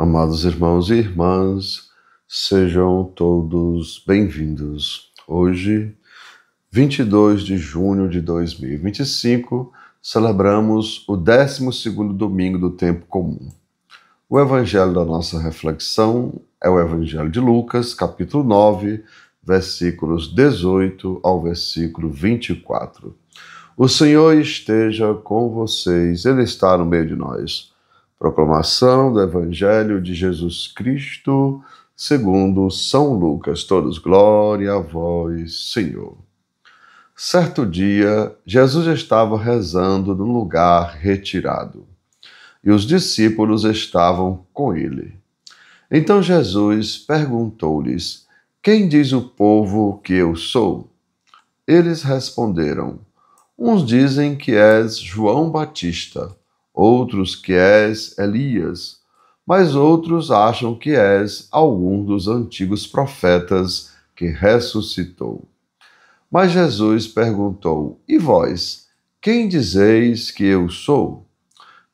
Amados irmãos e irmãs, sejam todos bem-vindos. Hoje, 22 de junho de 2025, celebramos o 12º domingo do tempo comum. O evangelho da nossa reflexão é o evangelho de Lucas, capítulo 9, versículos 18 ao versículo 24. O Senhor esteja com vocês, Ele está no meio de nós. Proclamação do Evangelho de Jesus Cristo, segundo São Lucas. Todos, glória a vós, Senhor. Certo dia, Jesus estava rezando num lugar retirado, e os discípulos estavam com ele. Então Jesus perguntou-lhes: Quem diz o povo que eu sou? Eles responderam: Uns dizem que és João Batista, outros que és Elias, mas outros acham que és algum dos antigos profetas que ressuscitou. Mas Jesus perguntou: E vós, quem dizeis que eu sou?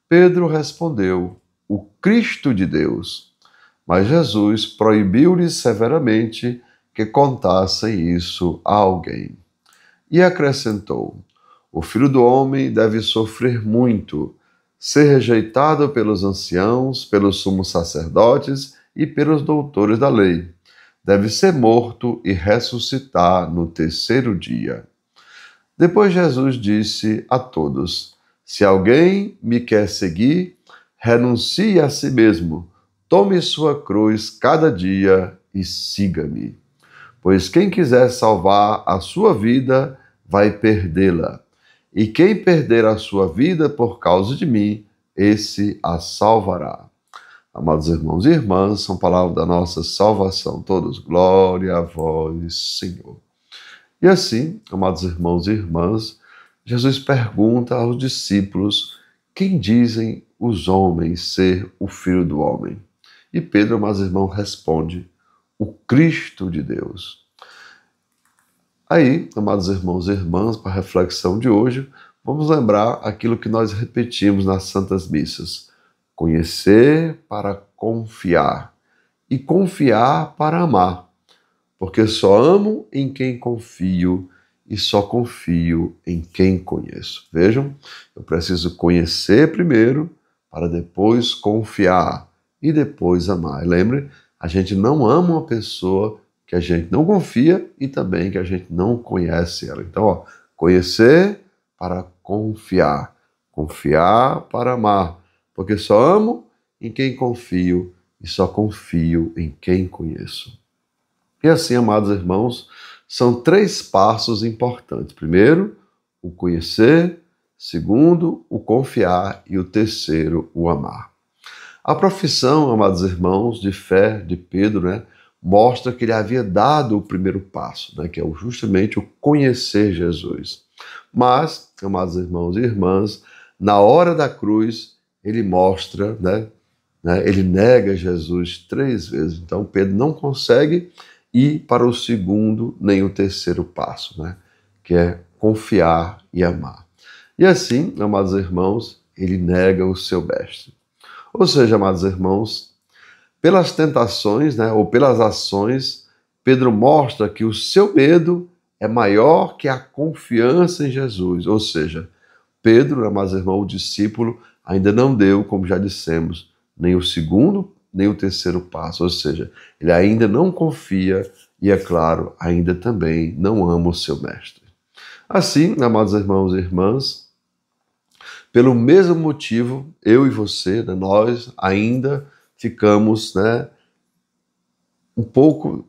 Pedro respondeu: O Cristo de Deus. Mas Jesus proibiu-lhes severamente que contassem isso a alguém. E acrescentou: O Filho do Homem deve sofrer muito, ser rejeitado pelos anciãos, pelos sumos sacerdotes e pelos doutores da lei. Deve ser morto e ressuscitar no terceiro dia. Depois Jesus disse a todos: Se alguém me quer seguir, renuncie a si mesmo, tome sua cruz cada dia e siga-me. Pois quem quiser salvar a sua vida, vai perdê-la. E quem perder a sua vida por causa de mim, esse a salvará. Amados irmãos e irmãs, são palavras da nossa salvação. Todos, glória a vós, Senhor. E assim, amados irmãos e irmãs, Jesus pergunta aos discípulos: Quem dizem os homens ser o Filho do Homem? E Pedro, amados irmãos, responde: O Cristo de Deus. Aí, amados irmãos e irmãs, para a reflexão de hoje, vamos lembrar aquilo que nós repetimos nas Santas Missas: conhecer para confiar e confiar para amar, porque só amo em quem confio e só confio em quem conheço. Vejam, eu preciso conhecer primeiro para depois confiar e depois amar. E lembre, a gente não ama uma pessoa que a gente não confia e também que a gente não conhece ela. Então, conhecer para confiar, confiar para amar, porque só amo em quem confio e só confio em quem conheço. E assim, amados irmãos, são 3 passos importantes. Primeiro, o conhecer. Segundo, o confiar. E o terceiro, o amar. A profissão, amados irmãos, de fé de Pedro, mostra que ele havia dado o primeiro passo, que é justamente o conhecer Jesus. Mas, amados irmãos e irmãs, na hora da cruz, ele mostra, ele nega Jesus 3 vezes. Então, Pedro não consegue ir para o segundo nem o terceiro passo, que é confiar e amar. E assim, amados irmãos, ele nega o seu mestre. Ou seja, amados irmãos, pelas tentações, ou pelas ações, Pedro mostra que o seu medo é maior que a confiança em Jesus. Ou seja, Pedro, amados irmãos, o discípulo, ainda não deu, como já dissemos, nem o segundo, nem o terceiro passo. Ou seja, ele ainda não confia e, é claro, ainda também não ama o seu mestre. Assim, amados irmãos e irmãs, pelo mesmo motivo, eu e você, nós ainda ficamos, um pouco,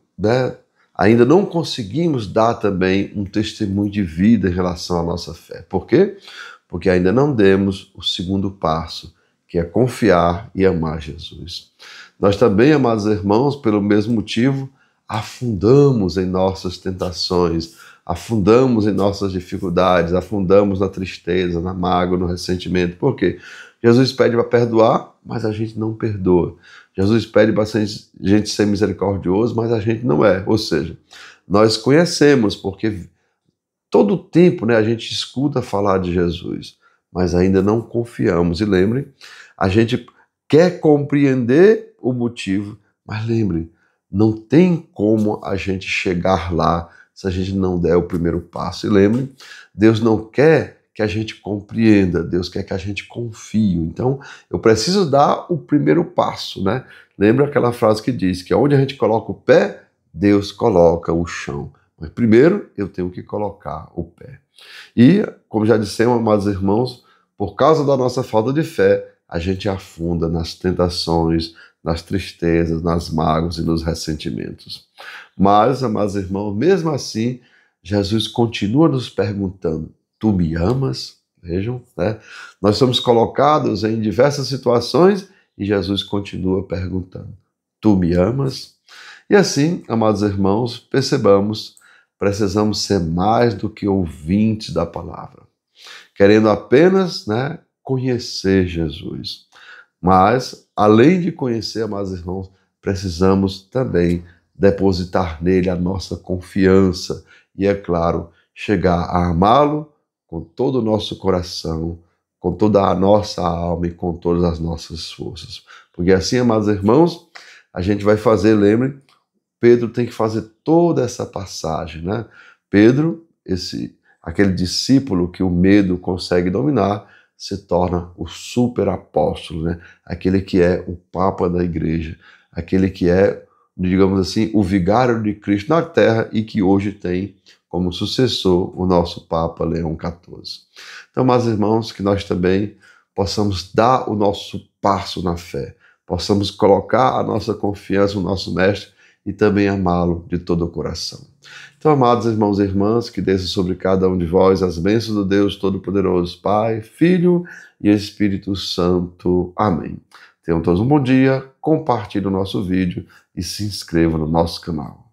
ainda não conseguimos dar também um testemunho de vida em relação à nossa fé. Por quê? Porque ainda não demos o segundo passo, que é confiar e amar Jesus. Nós também, amados irmãos, pelo mesmo motivo, afundamos em nossas tentações, afundamos em nossas dificuldades, afundamos na tristeza, na mágoa, no ressentimento. Por quê? Jesus pede para perdoar, mas a gente não perdoa. Jesus pede para a gente ser misericordioso, mas a gente não é. Ou seja, nós conhecemos, porque todo o tempo a gente escuta falar de Jesus, mas ainda não confiamos. E lembrem, a gente quer compreender, o motivo, mas lembre, não tem como a gente chegar lá se a gente não der o primeiro passo. E lembre, Deus não quer que a gente compreenda, Deus quer que a gente confie. Então, eu preciso dar o primeiro passo, né? Lembra aquela frase que diz que onde a gente coloca o pé, Deus coloca o chão. Mas primeiro eu tenho que colocar o pé. E, como já dissemos, amados irmãos, por causa da nossa falta de fé, a gente afunda nas tentações, nas tristezas, nas mágoas e nos ressentimentos. Mas, amados irmãos, mesmo assim, Jesus continua nos perguntando: tu me amas? Vejam, né? Nós somos colocados em diversas situações e Jesus continua perguntando: tu me amas? E assim, amados irmãos, percebamos, precisamos ser mais do que ouvintes da palavra, querendo apenas, né, conhecer Jesus. Mas, além de conhecer, amados irmãos, precisamos também depositar nele a nossa confiança e, é claro, chegar a amá-lo com todo o nosso coração, com toda a nossa alma e com todas as nossas forças. Porque assim, amados irmãos, a gente vai fazer, lembrem, Pedro tem que fazer toda essa passagem, né? Pedro, aquele discípulo que o medo consegue dominar, se torna o super apóstolo, né? Aquele que é o Papa da igreja, aquele que é, digamos assim, o vigário de Cristo na terra e que hoje tem como sucessor o nosso Papa Leão XIV. Então, meus irmãos, que nós também possamos dar o nosso passo na fé, possamos colocar a nossa confiança no nosso Mestre e também amá-lo de todo o coração. Então, amados irmãos e irmãs, que desça sobre cada um de vós as bênçãos do Deus Todo-Poderoso, Pai, Filho e Espírito Santo. Amém. Tenham todos um bom dia, compartilhem o nosso vídeo e se inscrevam no nosso canal.